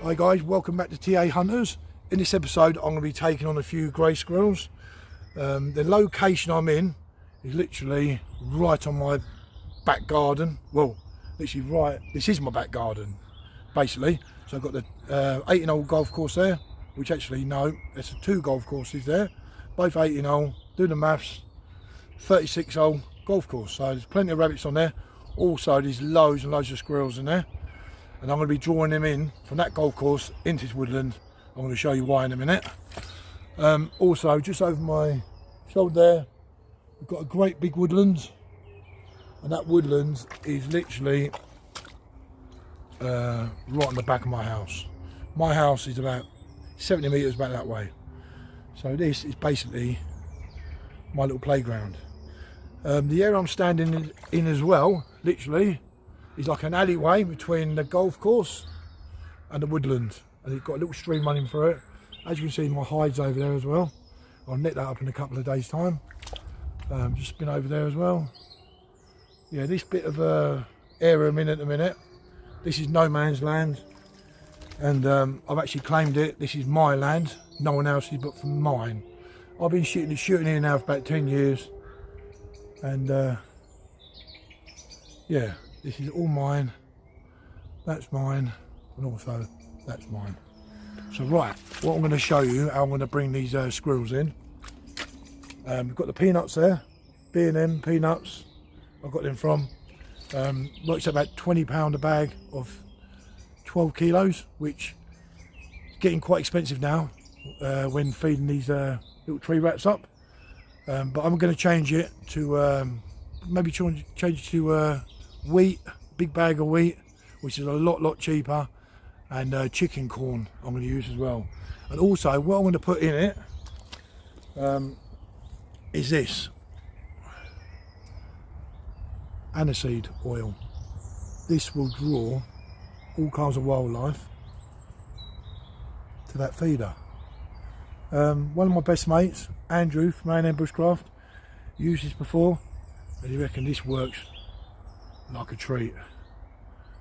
Hi guys, welcome back to T-A-HUNTERZ. In this episode I'm going to be taking on a few grey squirrels. The location I'm in is literally right on my back garden. Well, literally right, this is my back garden basically. So I've got the 18-hole golf course there, which actually no, there's 2 golf courses there, both 18-hole, do the maths, 36-hole golf course. So there's plenty of rabbits on there. Also there's loads and loads of squirrels in there. And I'm going to be drawing them in from that golf course into this woodland. I'm going to show you why in a minute. Also, just over my shoulder there, we've got a great big woodland. And that woodland is literally right on the back of my house. My house is about 70 metres back that way. So this is basically my little playground. The area I'm standing in as well, literally, is like an alleyway between the golf course and the woodland, and it's got a little stream running through it. As you can see, my hide's over there as well. I'll net that up in a couple of days time. Just been over there as well. Yeah, this bit of area I'm in at the minute, this is no man's land, and I've actually claimed it. This is my land, no one else's but from mine. I've been shooting here now for about 10 years, and yeah, this is all mine, that's mine, and also that's mine. So right, what I'm going to show you, how I'm going to bring these squirrels in. We've got the peanuts there, B&M peanuts, I've got them from, works at about £20 a bag of 12 kilos, which is getting quite expensive now when feeding these little tree rats up. But I'm going to change it to, maybe change it to wheat, big bag of wheat, which is a lot cheaper, and chicken corn I'm going to use as well. And also what I'm going to put in it is this aniseed oil. This will draw all kinds of wildlife to that feeder. One of my best mates, Andrew from A&M Bushcraft, used this before, and he reckoned this works like a treat.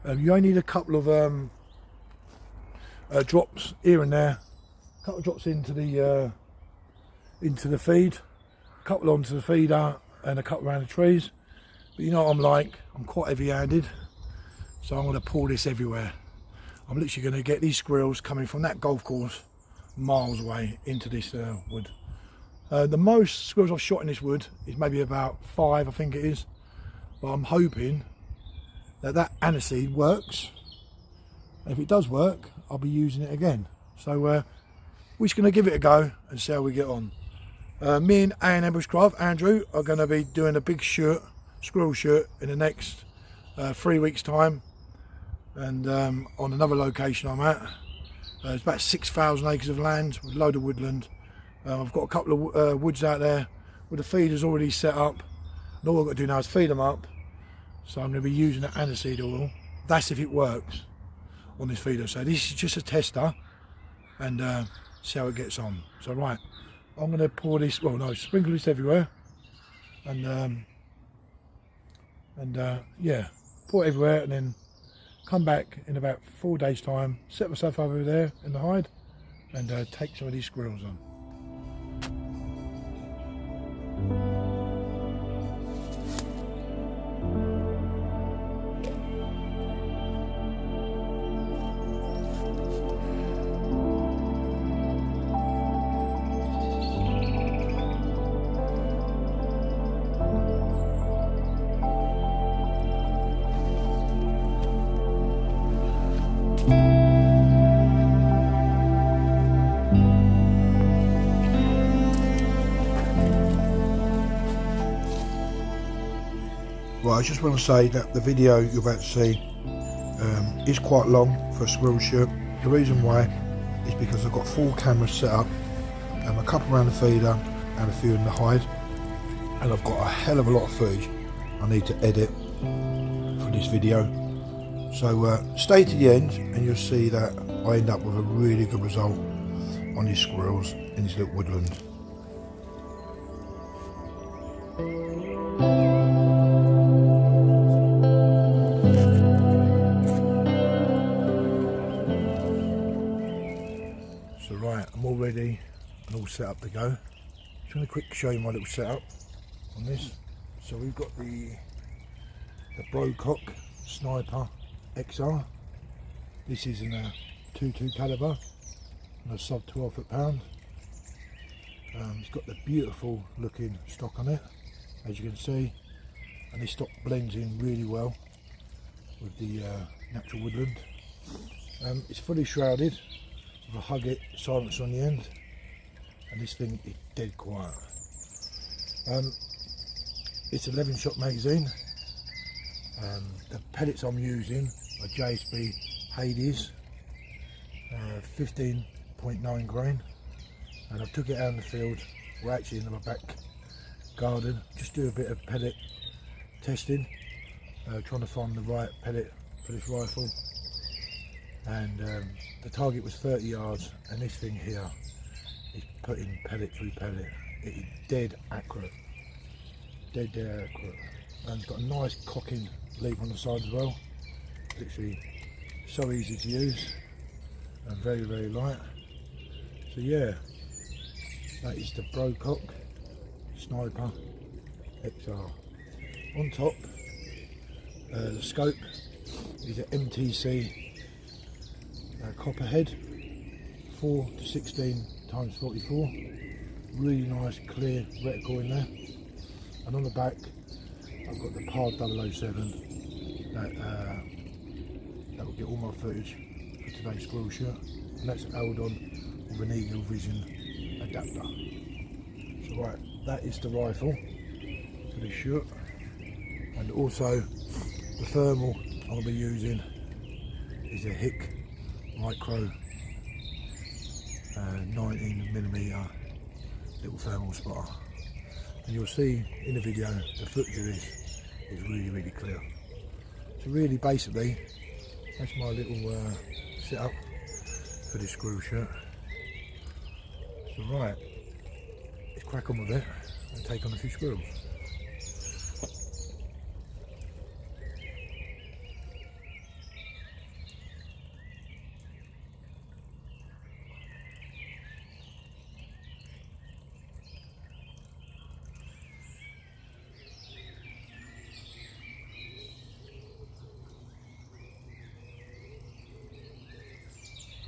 You only need a couple of drops here and there, a couple of drops into the feed, a couple onto the feeder, and a couple around the trees. But you know what I'm like, I'm quite heavy-handed, so I'm going to pour this everywhere. I'm literally going to get these squirrels coming from that golf course miles away into this wood. The most squirrels I've shot in this wood is maybe about 5, I think it is, but I'm hoping that aniseed works, and if it does work I'll be using it again. So we're just going to give it a go and see how we get on. Me and A&M Bushcraft, Andrew, are going to be doing a big squirrel shirt in the next 3 weeks time, and on another location I'm at. It's about 6,000 acres of land with a load of woodland. I've got a couple of woods out there with the feeders already set up, and all I've got to do now is feed them up. So I'm going to be using the aniseed oil. That's if it works on this feeder. So this is just a tester, and see how it gets on. So right, I'm going to pour this, well no, sprinkle this everywhere, and yeah, pour it everywhere, and then come back in about 4 days time, set myself over there in the hide, and take some of these squirrels on. Right, I just want to say that the video you're about to see is quite long for a squirrel shirt. The reason why is because I've got 4 cameras set up, a couple around the feeder and a few in the hide, and I've got a hell of a lot of footage I need to edit for this video. So stay to the end and you'll see that I end up with a really good result on these squirrels in this little woodland. ready and all set up to go. Just going to quick show you my little setup on this. So we've got the Brocock Sniper XR. This is in a 22 caliber and a sub 12 foot-pound. It's got the beautiful looking stock on it, as you can see, and this stock blends in really well with the natural woodland. It's fully shrouded with a Hug-It silencer on the end, and this thing is dead quiet. It's 11-shot magazine. The pellets I'm using are JSB Hades, 15.9 grain, and I took it out in the field. We're actually in my back garden, just do a bit of pellet testing, trying to find the right pellet for this rifle. And the target was 30 yards, and this thing here is putting pellet through pellet. It is dead accurate, dead accurate. And it's got a nice cocking lever on the side as well. Literally so easy to use and very, very light. So yeah, that is the Brocock Sniper XR. On top, the scope is an MTC Copperhead 4 to 16 times 44. Really nice clear reticle in there. And on the back, I've got the PAR 007 that will get all my footage for today's squirrel shoot, and that's held on with an Eagle Vision adapter. So right, that is the rifle for this shoot, and also the thermal I'll be using is a Hick Micro 19mm little thermal spotter, and you'll see in the video the footage of this is really, really clear. So really basically that's my little setup for this squirrel shirt. So right, let's crack on with it and take on a few squirrels.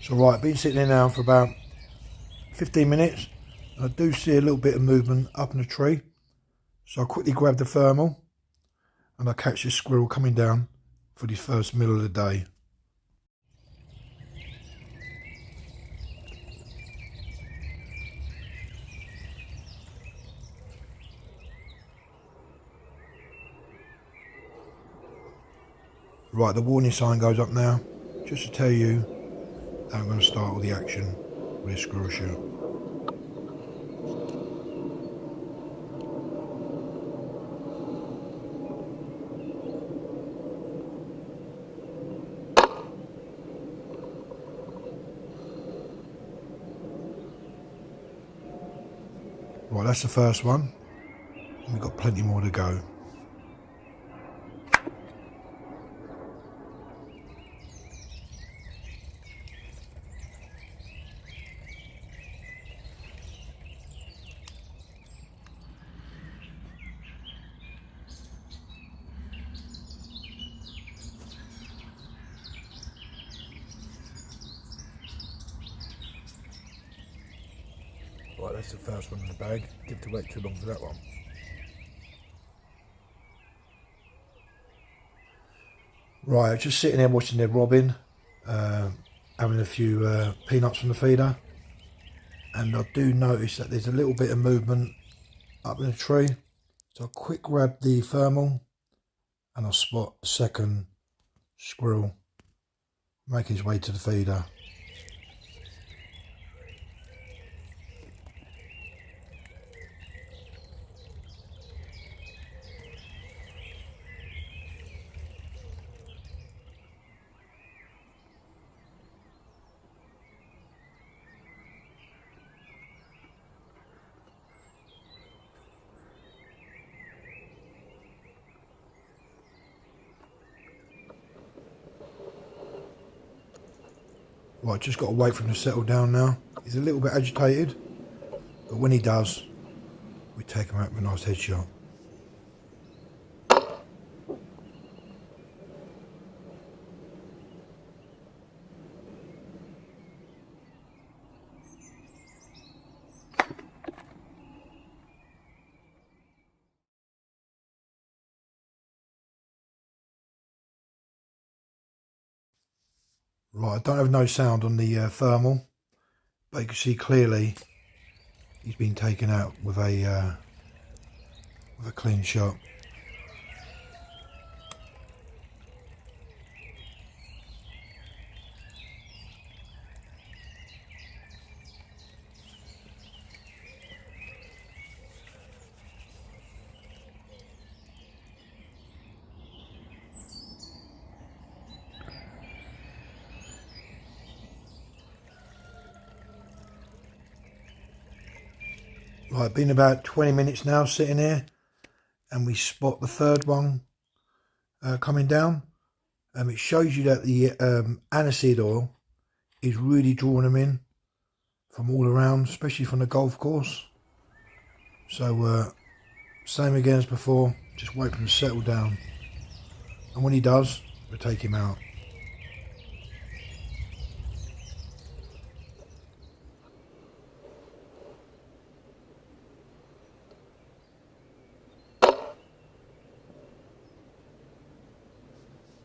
So right, been sitting here now for about 15 minutes, and I do see a little bit of movement up in the tree. So I quickly grab the thermal and I catch this squirrel coming down for the first meal of the day. Right, the warning sign goes up now, just to tell you that I'm going to start all the action with a squirrel shoot. Right, that's the first one, and we've got plenty more to go. Right, that's the first one in the bag. Didn't have to wait too long for that one. Right, just sitting there watching their robbing, having a few peanuts from the feeder, and I do notice that there's a little bit of movement up in the tree. So I quick grab the thermal and I spot a second squirrel making his way to the feeder. Right, just got to wait for him to settle down now. He's a little bit agitated, but when he does, we take him out with a nice headshot. Right, I don't have no sound on the thermal, but you can see clearly he's been taken out with a clean shot. Right, been about 20 minutes now sitting here, and we spot the third one coming down. It shows you that the aniseed oil is really drawing them in from all around, especially from the golf course. So same again as before, just wait for him to settle down, and when he does, we'll take him out.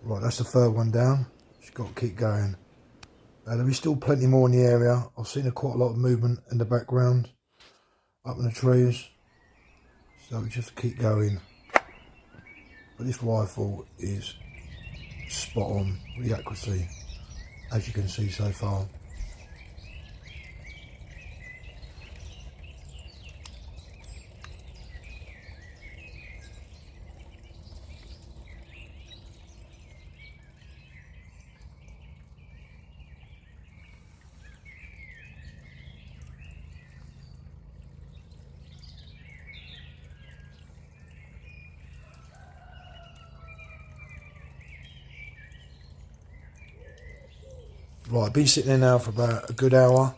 Right, that's the third one down. Just got to keep going. There'll be still plenty more in the area. I've seen quite a lot of movement in the background, up in the trees. So we just keep going. But this rifle is spot on with the accuracy, as you can see so far. Right, I've been sitting there now for about a good hour,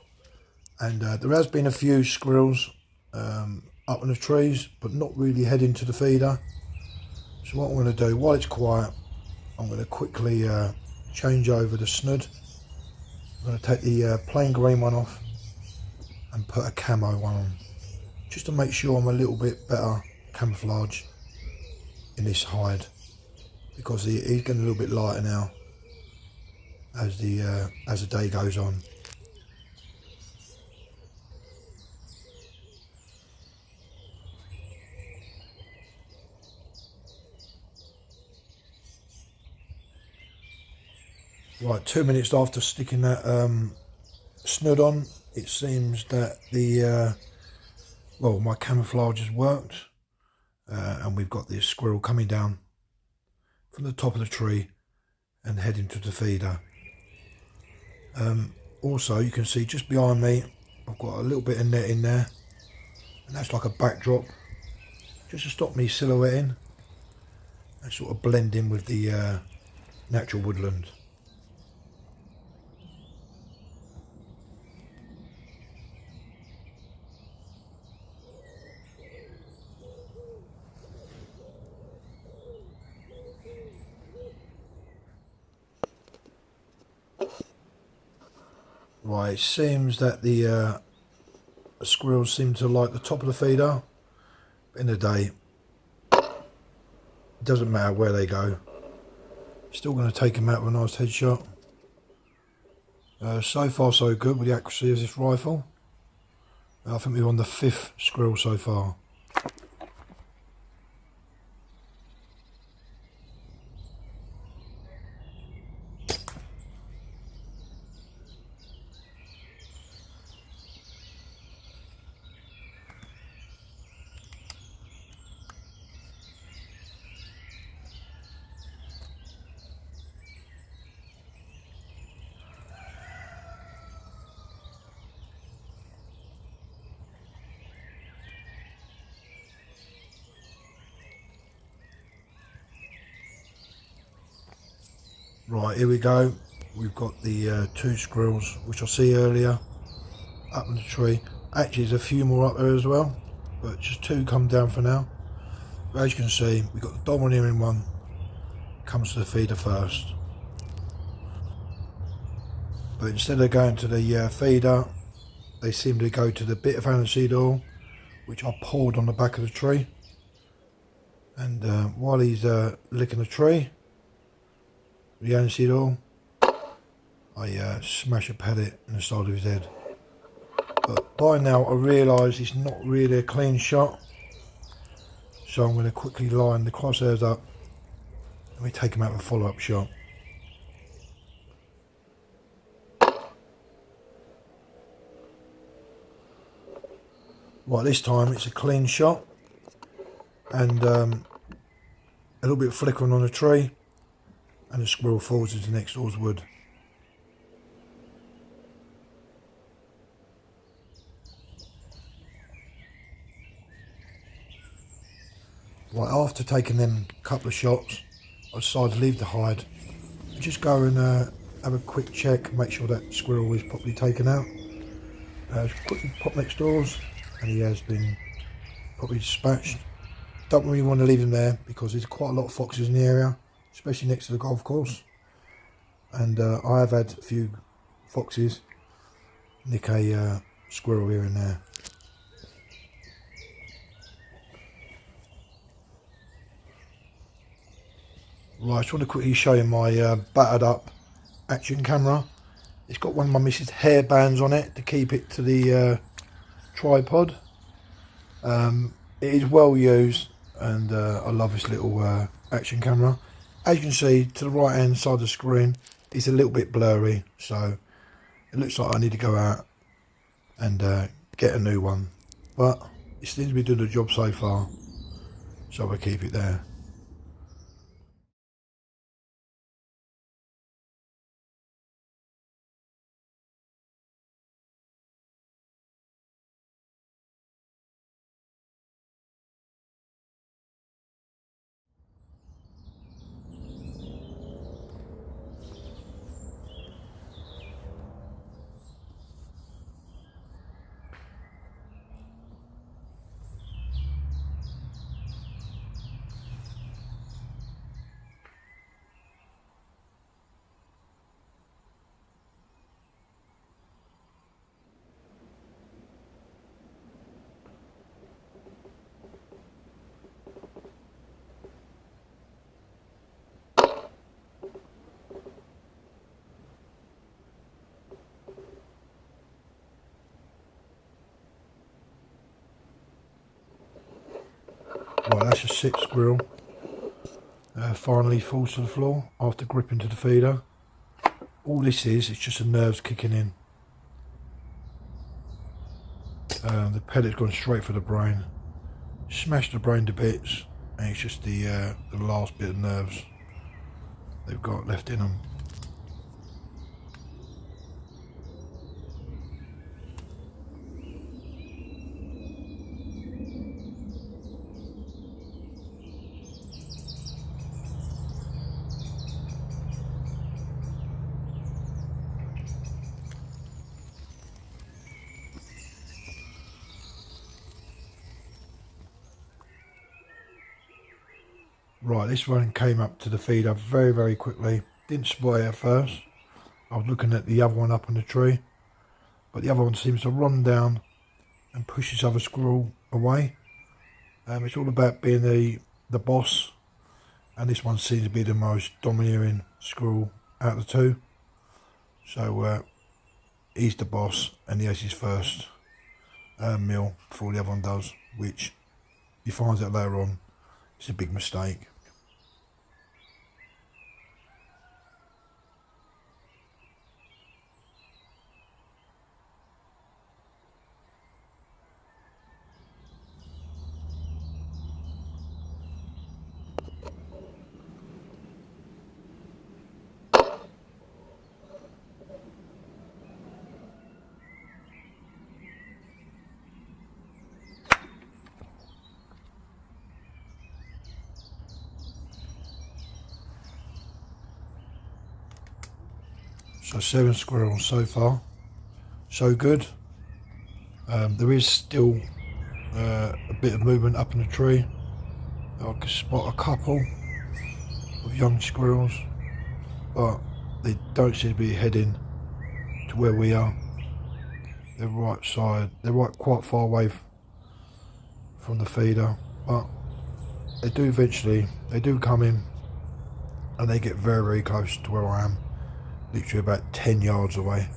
and there has been a few squirrels up in the trees, but not really heading to the feeder. So what I'm going to do, while it's quiet, I'm going to quickly change over the snood. I'm going to take the plain green one off and put a camo one on, just to make sure I'm a little bit better camouflage in this hide, because he's getting a little bit lighter now as the day goes on. Right, 2 minutes after sticking that snood on, it seems that the well, my camouflage has worked, and we've got this squirrel coming down from the top of the tree and heading to the feeder. Also, you can see just behind me, I've got a little bit of net in there, and that's like a backdrop, just to stop me silhouetting and sort of blend in with the natural woodland. Right, it seems that the squirrels seem to like the top of the feeder. In the day, it doesn't matter where they go. Still going to take them out with a nice headshot. So far so good with the accuracy of this rifle. I think we're on the 5th squirrel so far. Right, here we go. We've got the 2 squirrels, which I see earlier, up in the tree. Actually, there's a few more up there as well, but just 2 come down for now. But as you can see, we've got the domineering one comes to the feeder first. But instead of going to the feeder, they seem to go to the bit of aniseed oil, which I poured on the back of the tree. And while he's licking the tree, the aniseed oil, I smash a pellet in the side of his head. But by now I realise it's not really a clean shot, so I'm going to quickly line the crosshairs up and we take him out with a follow-up shot. Right, this time it's a clean shot and a little bit of flickering on the tree, and the squirrel falls into next door's wood. Right, after taking them couple of shots, I decided to leave the hide and just go and have a quick check, make sure that squirrel is properly taken out. Quickly pop next doors, and he has been properly dispatched. Don't really want to leave him there because there's quite a lot of foxes in the area, especially next to the golf course. And I have had a few foxes nick a squirrel here and there. Right, I just want to quickly show you my battered up action camera. It's got one of my missus' hair bands on it to keep it to the tripod. It is well used, and I love this little action camera. As you can see, to the right hand side of the screen, it's a little bit blurry, so it looks like I need to go out and get a new one. But it seems to be doing the job so far, so I'll keep it there. Right, that's a 6 squirrel. Finally falls to the floor after gripping to the feeder. All this is, it's just the nerves kicking in. The pellet's gone straight for the brain. Smashed the brain to bits, and it's just the last bit of nerves they've got left in them. Right, this one came up to the feeder very quickly. Didn't spot it at first. I was looking at the other one up on the tree, but the other one seems to run down and push this other squirrel away. It's all about being the boss, and this one seems to be the most domineering squirrel out of the 2. So he's the boss, and he has his first meal before the other one does, which he finds out later on it's a big mistake. So 7 squirrels so far, so good. There is still a bit of movement up in the tree. I can spot a couple of young squirrels, but they don't seem to be heading to where we are. They're quite far away from the feeder, but they do come in, and they get very, very close to where I am, literally about 10 yards away.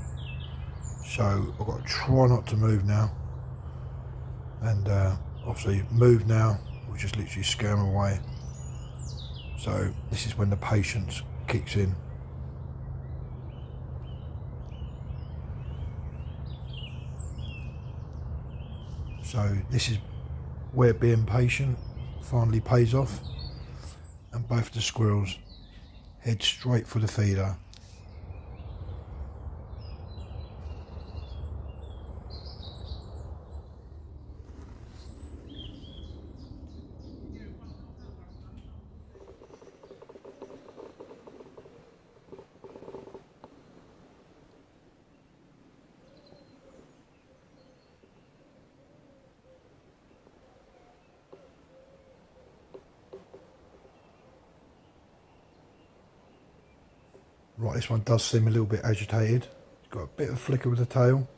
So I've got to try not to move now, and obviously move now will just literally scare them away. So this is when the patience kicks in. So this is where being patient finally pays off, and both the squirrels head straight for the feeder. Right, this one does seem a little bit agitated. He's got a bit of a flicker with the tail,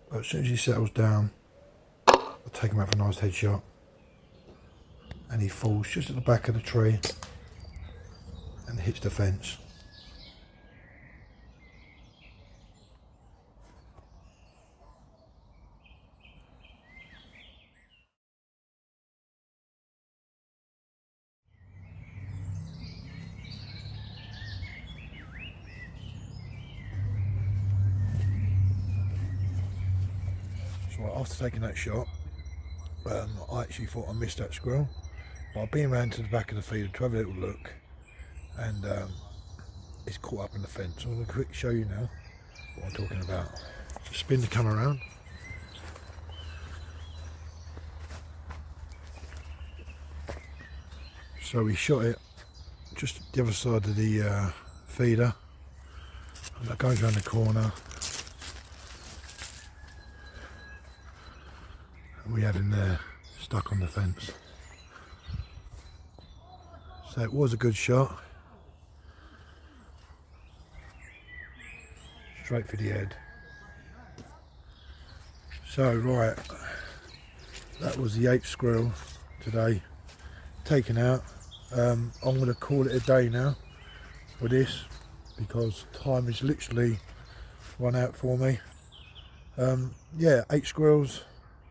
but as soon as he settles down, I'll take him out for a nice headshot, and he falls just at the back of the tree and hits the fence. So after taking that shot, I actually thought I missed that squirrel, but I've been around to the back of the feeder to have a little look, and it's caught up in the fence. So I'm going to quick show you now what I'm talking about. Just spin the camera around. So we shot it just at the other side of the feeder, and that goes around the corner. We have him there, stuck on the fence. So it was a good shot. Straight for the head. So right, that was the 8th squirrel today, taken out. I'm going to call it a day now for this, because time is literally run out for me. Yeah, 8 squirrels.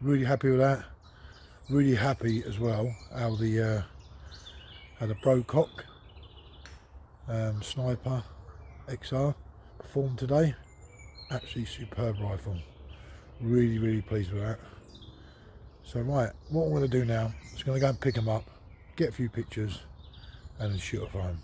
Really happy with that. Really happy as well how the Brocock Sniper XR performed today. Absolutely superb rifle. Really, really pleased with that. So right, what I'm going to do now is going to go and pick them up, get a few pictures, and then shoot a home.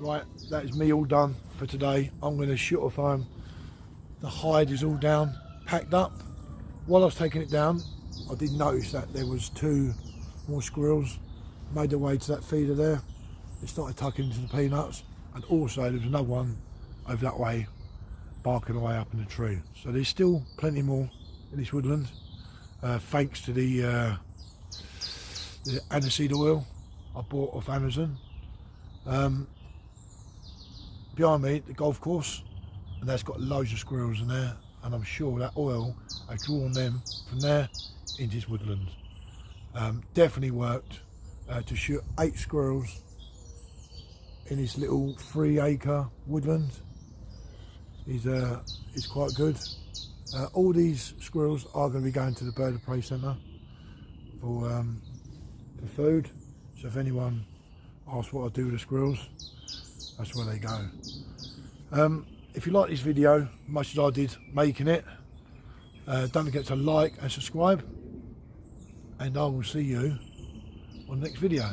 Right, that is me all done for today. I'm going to shoot off home. The hide is all down, packed up. While I was taking it down, I did notice that there was 2 more squirrels made their way to that feeder there. They started tucking into the peanuts, and also there was another one over that way barking away up in the tree. So there's still plenty more in this woodland, thanks to the aniseed oil I bought off Amazon. Behind me, the golf course, and that's got loads of squirrels in there, and I'm sure that oil has drawn them from there into this woodland. Definitely worked to shoot 8 squirrels in this little 3-acre woodland. Is quite good. All these squirrels are going to be going to the Bird of Prey Centre for food. So if anyone asks what I do with the squirrels, that's where they go. If you like this video, much as I did making it, don't forget to like and subscribe, and I will see you on the next video.